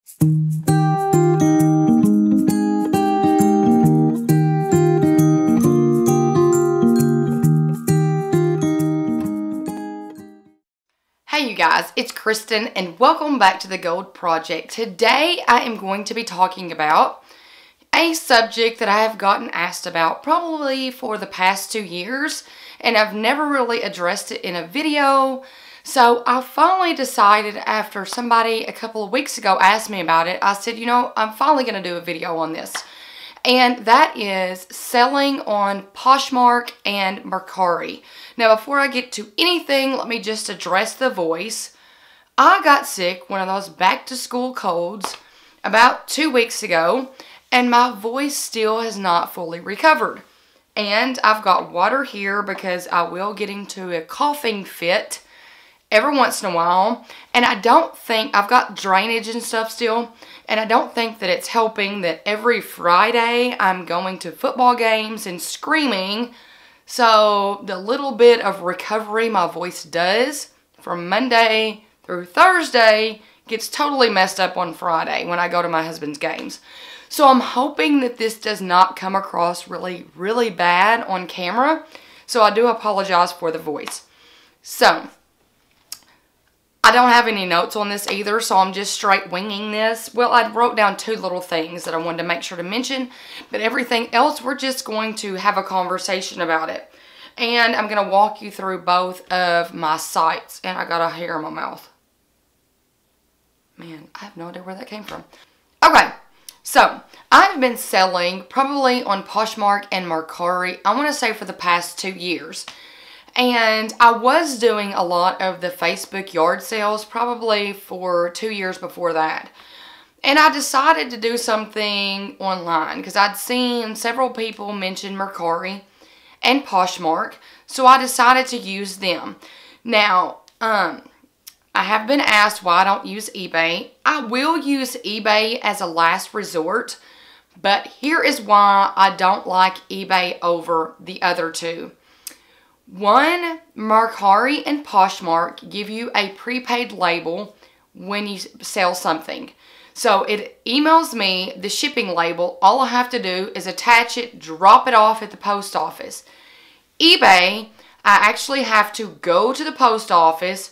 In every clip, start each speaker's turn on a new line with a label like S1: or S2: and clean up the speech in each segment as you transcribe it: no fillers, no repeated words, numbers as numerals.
S1: Hey you guys, it's Kristen and welcome back to the Gold Project. Today I am going to be talking about a subject that I have gotten asked about probably for the past 2 years, and I've never really addressed it in a video. So I finally decided, after somebody a couple of weeks ago asked me about it, I said, you know, I'm finally going to do a video on this. And that is selling on Poshmark and Mercari. Now, before I get to anything, let me just address the voice. I got sick, one of those back-to-school colds, about 2 weeks ago, and my voice still has not fully recovered. And I've got water here because I will get into a coughing fit every once in a while, and I don't think, I've got drainage and stuff still, and I don't think that it's helping that every Friday I'm going to football games and screaming. So the little bit of recovery my voice does from Monday through Thursday gets totally messed up on Friday when I go to my husband's games. So I'm hoping that this does not come across really, really bad on camera. So I do apologize for the voice. So I don't have any notes on this either, so I'm just straight winging this. Well, I wrote down 2 little things that I wanted to make sure to mention, but everything else, we're just going to have a conversation about it. And I'm going to walk you through both of my sites. And I got a hair in my mouth. Man, I have no idea where that came from. Okay, so I've been selling probably on Poshmark and Mercari, I want to say for the past 2 years. And I was doing a lot of the Facebook yard sales probably for 2 years before that. And I decided to do something online because I'd seen several people mention Mercari and Poshmark. So I decided to use them. Now, I have been asked why I don't use eBay. I will use eBay as a last resort. But here is why I don't like eBay over the other two. One, Mercari and Poshmark give you a prepaid label when you sell something. So it emails me the shipping label. All I have to do is attach it, drop it off at the post office. eBay, I actually have to go to the post office,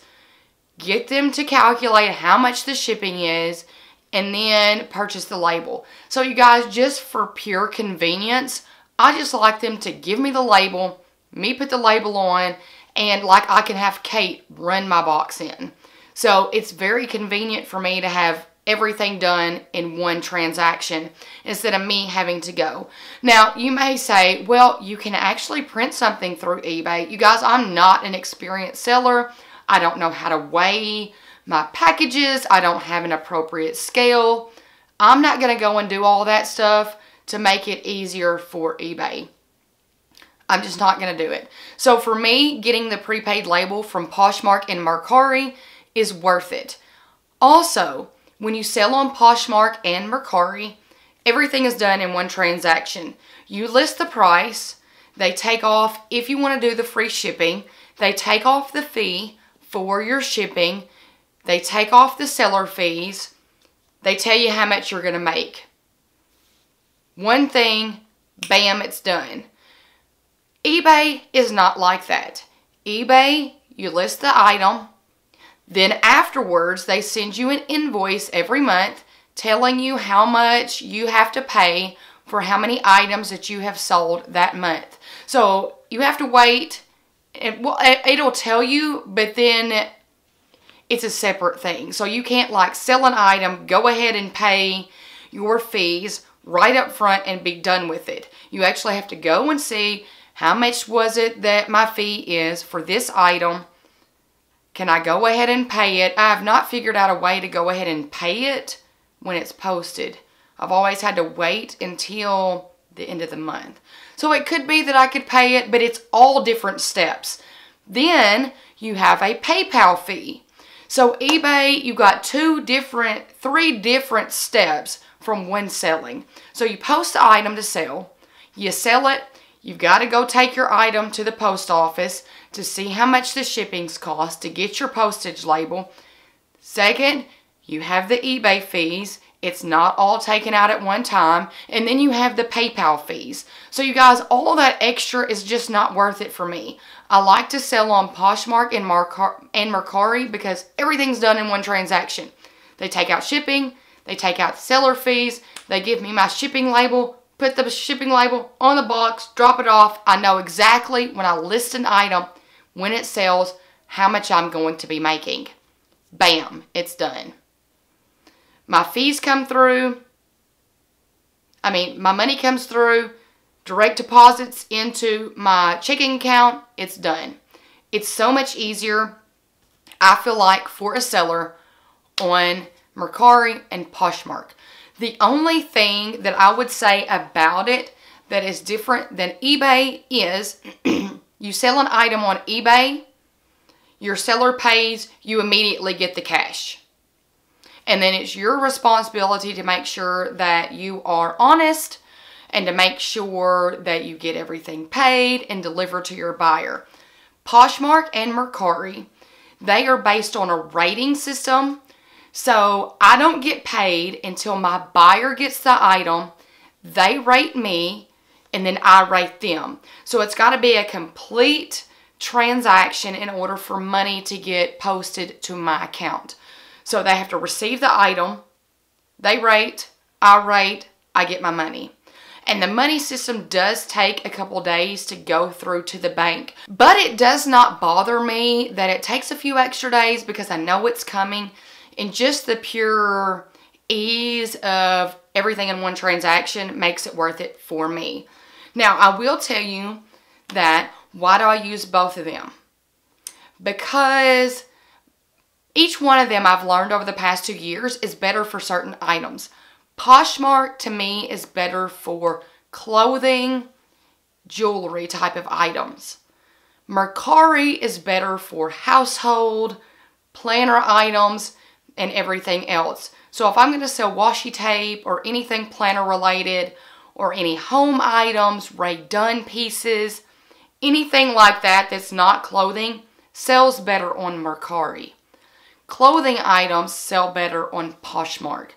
S1: get them to calculate how much the shipping is, and then purchase the label. So you guys, just for pure convenience, I just like them to give me the label, me put the label on, and like I can have Kate run my box in. So it's very convenient for me to have everything done in one transaction instead of me having to go. Now, you may say, well, you can actually print something through eBay. You guys, I'm not an experienced seller. I don't know how to weigh my packages. I don't have an appropriate scale. I'm not going to go and do all that stuff to make it easier for eBay. I'm just not going to do it. So for me, getting the prepaid label from Poshmark and Mercari is worth it. Also, when you sell on Poshmark and Mercari, everything is done in one transaction. You list the price. They take off, if you want to do the free shipping, they take off the fee for your shipping. They take off the seller fees. They tell you how much you're going to make. One thing, bam, it's done. eBay is not like that. eBay, you list the item, then afterwards they send you an invoice every month telling you how much you have to pay for how many items that you have sold that month. So you have to wait, well, it'll tell you, but then it's a separate thing. So you can't like sell an item, go ahead and pay your fees right up front and be done with it. You actually have to go and see how much was it that my fee is for this item. Can I go ahead and pay it? I have not figured out a way to go ahead and pay it when it's posted. I've always had to wait until the end of the month. So it could be that I could pay it, but it's all different steps. Then you have a PayPal fee. So eBay, you got 3 different steps from when selling. So you post the item to sell, you sell it, you've got to go take your item to the post office to see how much the shipping's cost to get your postage label. Second, you have the eBay fees. It's not all taken out at one time. And then you have the PayPal fees. So you guys, all that extra is just not worth it for me. I like to sell on Poshmark and Mercari because everything's done in one transaction. They take out shipping. They take out seller fees. They give me my shipping label. Put the shipping label on the box. Drop it off. I know exactly when I list an item, when it sells, how much I'm going to be making. Bam. It's done. My fees come through. My money comes through. Direct deposits into my checking account. It's done. It's so much easier, I feel like, for a seller on Mercari and Poshmark. The only thing that I would say about it that is different than eBay is you sell an item on eBay, your seller pays, you immediately get the cash. And then it's your responsibility to make sure that you are honest and to make sure that you get everything paid and delivered to your buyer. Poshmark and Mercari, they are based on a rating system. So I don't get paid until my buyer gets the item, they rate me, and then I rate them. So it's got to be a complete transaction in order for money to get posted to my account. So they have to receive the item, they rate, I get my money. And the money system does take a couple days to go through to the bank. But it does not bother me that it takes a few extra days because I know it's coming. And just the pure ease of everything in one transaction makes it worth it for me. Now, I will tell you that why do I use both of them? Because each one of them I've learned over the past 2 years is better for certain items. Poshmark to me is better for clothing, jewelry type of items. Mercari is better for household, planner items, and everything else. So if I'm going to sell washi tape or anything planner related or any home items, Ray Dunn pieces, anything like that that's not clothing sells better on Mercari. Clothing items sell better on Poshmark.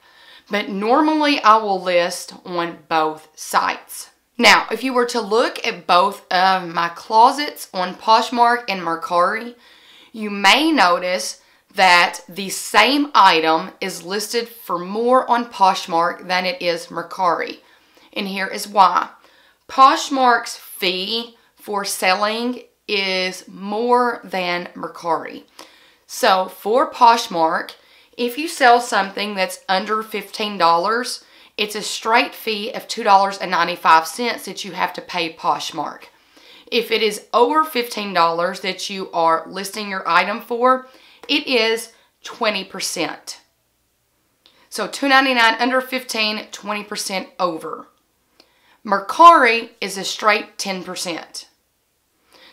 S1: But normally I will list on both sites. Now, if you were to look at both of my closets on Poshmark and Mercari, you may notice that the same item is listed for more on Poshmark than it is Mercari. And here is why. Poshmark's fee for selling is more than Mercari. So for Poshmark, if you sell something that's under $15, it's a straight fee of $2.95 that you have to pay Poshmark. If it is over $15 that you are listing your item for, it is 20%. So $2.99 under 15, 20% over. Mercari is a straight 10%.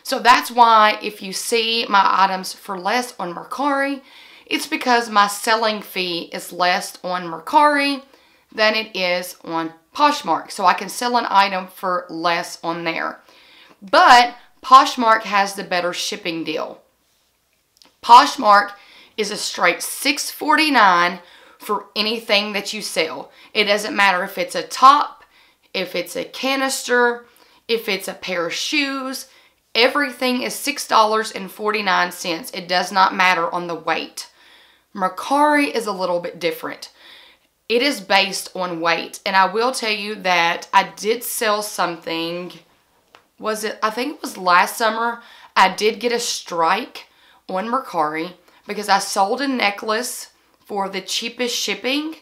S1: So that's why if you see my items for less on Mercari, it's because my selling fee is less on Mercari than it is on Poshmark. So I can sell an item for less on there. But Poshmark has the better shipping deal. Poshmark is a straight $6.49 for anything that you sell. It doesn't matter if it's a top, if it's a canister, if it's a pair of shoes. Everything is $6.49. It does not matter on the weight. Mercari is a little bit different. It is based on weight. And I will tell you that I did sell something, I think it was last summer, I did get a strike on Mercari because I sold a necklace for the cheapest shipping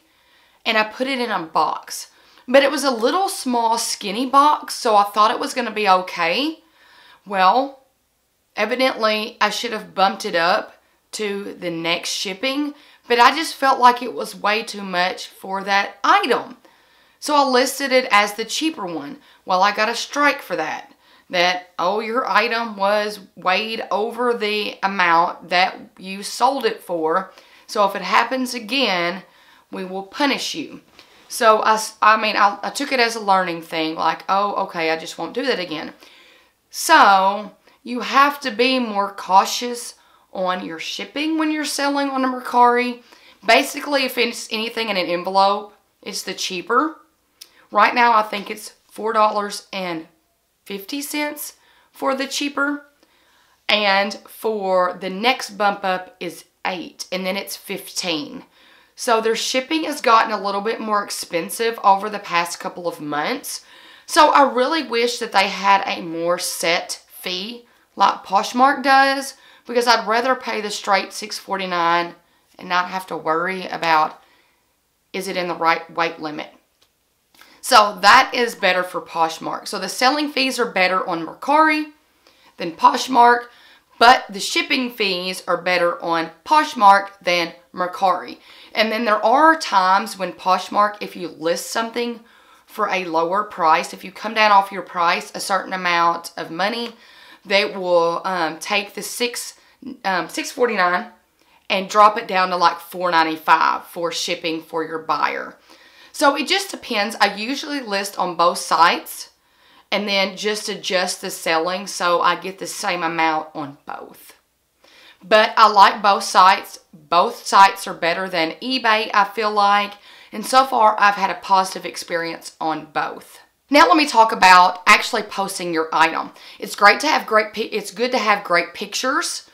S1: and I put it in a box. But it was a little small skinny box, so I thought it was going to be okay. Well, evidently I should have bumped it up to the next shipping, but I just felt like it was way too much for that item. So I listed it as the cheaper one. Well, I got a strike for that. Oh, your item was weighed over the amount that you sold it for. So if it happens again, we will punish you. So I took it as a learning thing. Like, oh, okay, I just won't do that again. So you have to be more cautious on your shipping when you're selling on a Mercari Basically, if it's anything in an envelope, it's the cheaper. Right now, I think it's $4.50 for the cheaper. And for the next bump up is $8, and then it's $15. So their shipping has gotten a little bit more expensive over the past couple of months. So I really wish that they had a more set fee like Poshmark does, because I'd rather pay the straight $6.49 and not have to worry about, is it in the right weight limit. So that is better for Poshmark. So the selling fees are better on Mercari than Poshmark, but the shipping fees are better on Poshmark than Mercari. And then there are times when Poshmark, if you list something for a lower price, if you come down off your price a certain amount of money, they will take the $6.49 and drop it down to like $4.95 for shipping for your buyer. So it just depends. I usually list on both sites and then just adjust the selling so I get the same amount on both. But I like both sites. Both sites are better than eBay, I feel like. And so far, I've had a positive experience on both. Now let me talk about actually posting your item. It's great to have it's good to have great pictures.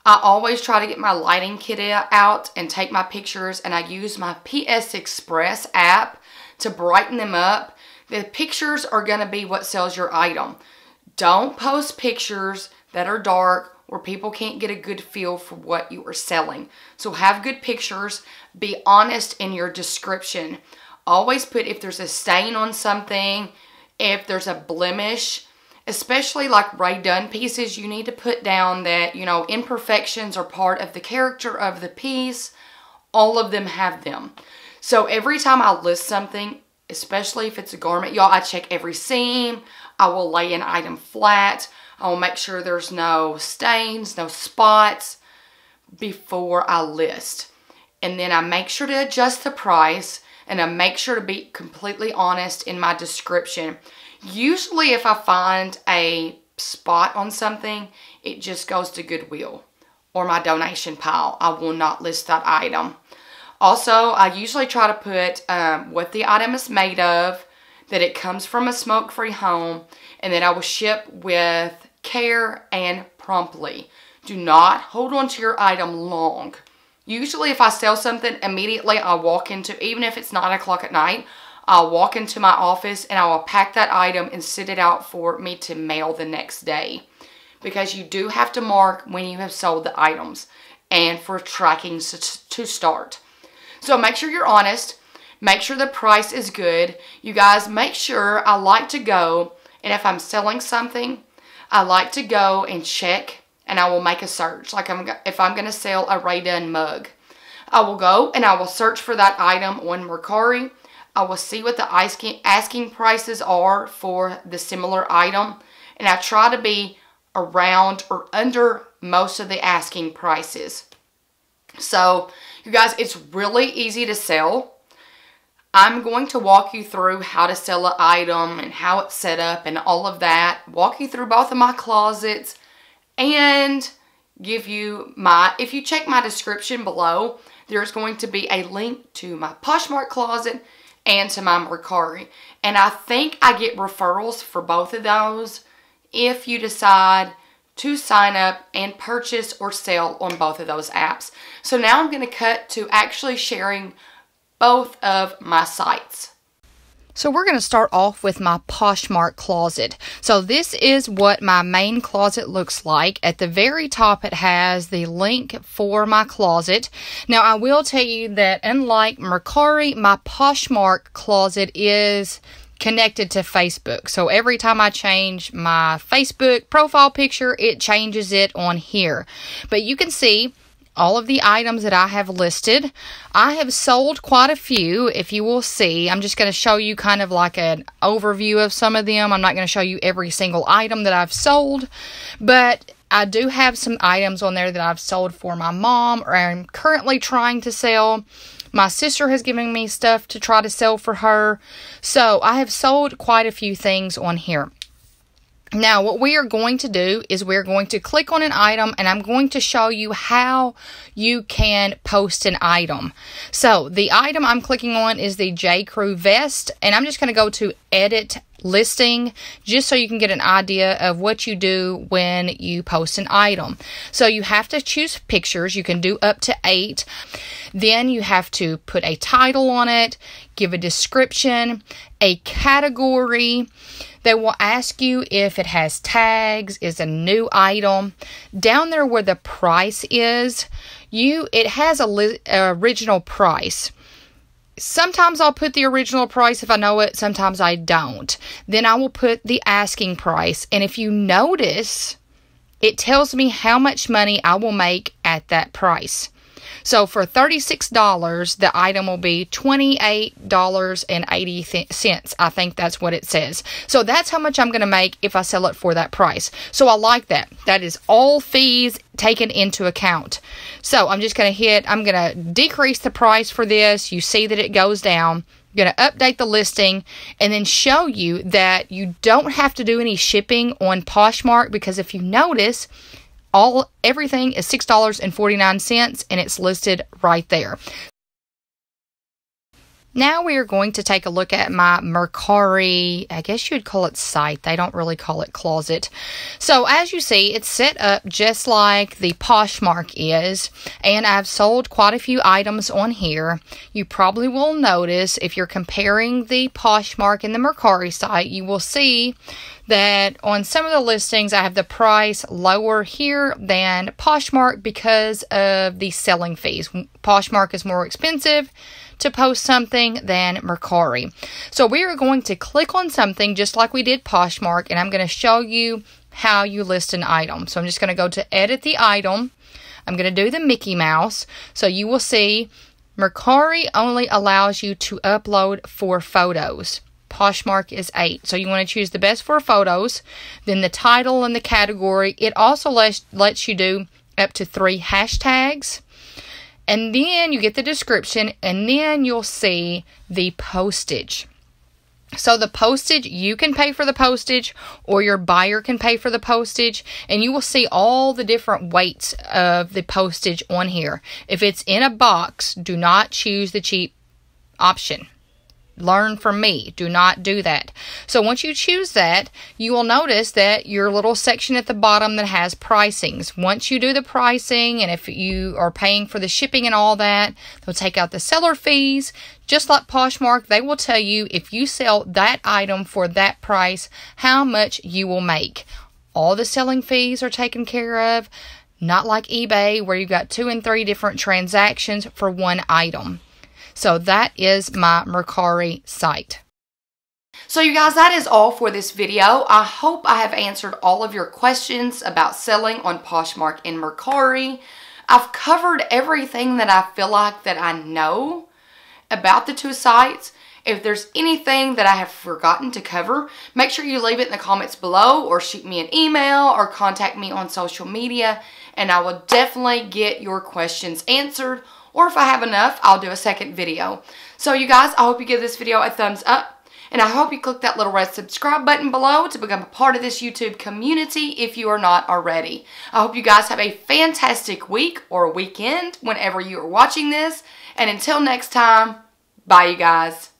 S1: I always try to get my lighting kit out and take my pictures, and I use my PS Express app to brighten them up. The pictures are going to be what sells your item. Don't post pictures that are dark where people can't get a good feel for what you are selling. So have good pictures. Be honest in your description. Always put if there's a stain on something, if there's a blemish, especially like Ray Dunn pieces, you need to put down that, you know, imperfections are part of the character of the piece. All of them have them. So every time I list something, especially if it's a garment, y'all, I check every seam. I will lay an item flat. I will make sure there's no stains, no spots before I list. And then I make sure to adjust the price, and I make sure to be completely honest in my description. Usually if I find a spot on something, it just goes to Goodwill or my donation pile. I will not list that item. Also, I usually try to put what the item is made of, that it comes from a smoke-free home, and that I will ship with care and promptly. Do not hold on to your item long. Usually if I sell something, immediately I walk into, even if it's 9 o'clock at night, I'll walk into my office and I will pack that item and sit it out for me to mail the next day. Because you do have to mark when you have sold the items and for tracking to start. So make sure you're honest. Make sure the price is good. You guys, make sure, I like to go, and if I'm selling something, I like to go and check, and I will make a search. Like if I'm going to sell a Ray Dunn mug, I will go and I will search for that item on Mercari. I will see what the asking prices are for the similar item, and I try to be around or under most of the asking prices. So, you guys, it's really easy to sell. I'm going to walk you through how to sell an item and how it's set up and all of that. Walk you through both of my closets and give you if you check my description below, there's going to be a link to my Poshmark closet and to my Mercari. And I think I get referrals for both of those if you decide to sign up and purchase or sell on both of those apps. So now I'm going to cut to actually sharing both of my sites. So we're going to start off with my Poshmark closet. So this is what my main closet looks like. At the very top it has the link for my closet. Now I will tell you that unlike Mercari, my Poshmark closet is connected to Facebook. So every time I change my Facebook profile picture, it changes it on here. But you can see all of the items that I have listed. I have sold quite a few, if you will see. I'm just going to show you kind of like an overview of some of them. I'm not going to show you every single item that I've sold, but I do have some items on there that I've sold for my mom or I'm currently trying to sell. My sister has given me stuff to try to sell for her. So I have sold quite a few things on here. Now, what we are going to do is we're going to click on an item, and I'm going to show you how you can post an item. So, the item I'm clicking on is the J. Crew vest, and I'm just going to go to Edit Listing, just so you can get an idea of what you do when you post an item. So, you have to choose pictures. You can do up to 8. Then you have to put a title on it, give a description, a category. They will ask you if it has tags, is a new item. Down there where the price is, it has a original price. Sometimes I'll put the original price if I know it, sometimes I don't. Then I will put the asking price, and if you notice, it tells me how much money I will make at that price. So for $36, the item will be $28.80. I think that's what it says. So that's how much I'm going to make if I sell it for that price. So I like that. That is all fees taken into account. So I'm just going to decrease the price for this. You see that it goes down. I'm going to update the listing and then show you that you don't have to do any shipping on Poshmark, because if you notice, everything is $6.49 and it's listed right there. Now we are going to take a look at my Mercari, I guess you'd call it site. They don't really call it closet. So as you see, it's set up just like the Poshmark is, and I've sold quite a few items on here. You probably will notice if you're comparing the Poshmark and the Mercari site, you will see that on some of the listings I have the price lower here than Poshmark because of the selling fees. Poshmark is more expensive to post something than Mercari. So we are going to click on something just like we did Poshmark, and I'm going to show you how you list an item. So I'm just going to go to edit the item. I'm going to do the Mickey Mouse. So you will see Mercari only allows you to upload 4 photos. Poshmark is 8. So you want to choose the best 4 photos. Then the title and the category. It also lets you do up to 3 hashtags. And then you get the description, and then you'll see the postage. So the postage, you can pay for the postage, or your buyer can pay for the postage, and you will see all the different weights of the postage on here. If it's in a box, do not choose the cheap option. Learn from me. Do not do that. So once you choose that, you will notice that your little section at the bottom that has pricings. Once you do the pricing, and if you are paying for the shipping and all that, they'll take out the seller fees. Just like Poshmark, they will tell you if you sell that item for that price, how much you will make. All the selling fees are taken care of. Not like eBay where you've got 2 and 3 different transactions for one item. So that is my Mercari site. So you guys, that is all for this video. I hope I have answered all of your questions about selling on Poshmark and Mercari. I've covered everything that I feel like that I know about the 2 sites. If there's anything that I have forgotten to cover, make sure you leave it in the comments below, or shoot me an email, or contact me on social media, and I will definitely get your questions answered. Or if I have enough, I'll do a second video. So you guys, I hope you give this video a thumbs up. And I hope you click that little red subscribe button below to become a part of this YouTube community if you are not already. I hope you guys have a fantastic week or weekend whenever you are watching this. And until next time, bye you guys.